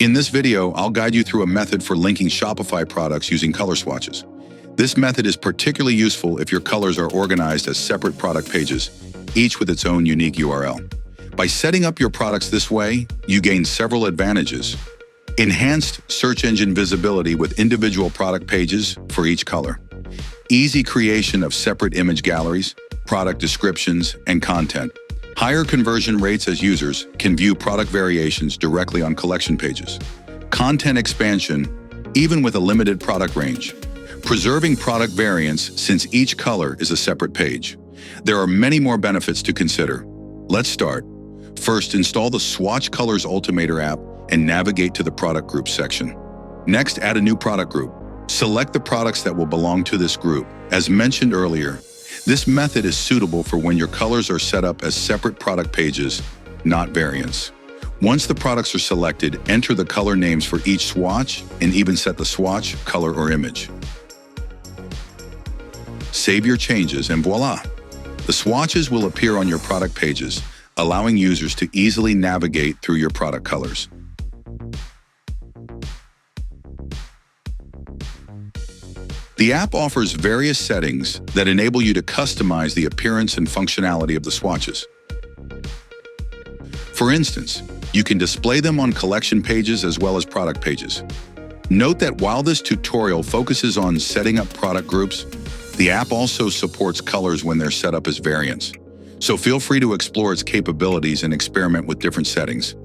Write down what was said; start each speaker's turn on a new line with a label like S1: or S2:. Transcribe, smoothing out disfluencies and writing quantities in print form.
S1: In this video, I'll guide you through a method for linking Shopify products using color swatches. This method is particularly useful if your colors are organized as separate product pages, each with its own unique URL. By setting up your products this way, you gain several advantages. Enhanced search engine visibility with individual product pages for each color. Easy creation of separate image galleries, product descriptions, and content. Higher conversion rates as users can view product variations directly on collection pages. Content expansion, even with a limited product range. Preserving product variants since each color is a separate page. There are many more benefits to consider. Let's start. First, install the Swatch Colors Ultimator app and navigate to the Product Groups section. Next, add a new product group. Select the products that will belong to this group. As mentioned earlier, this method is suitable for when your colors are set up as separate product pages, not variants. Once the products are selected, enter the color names for each swatch and even set the swatch, color, or image. Save your changes and voila! The swatches will appear on your product pages, allowing users to easily navigate through your product colors. The app offers various settings that enable you to customize the appearance and functionality of the swatches. For instance, you can display them on collection pages as well as product pages. Note that while this tutorial focuses on setting up product groups, the app also supports colors when they're set up as variants. So feel free to explore its capabilities and experiment with different settings.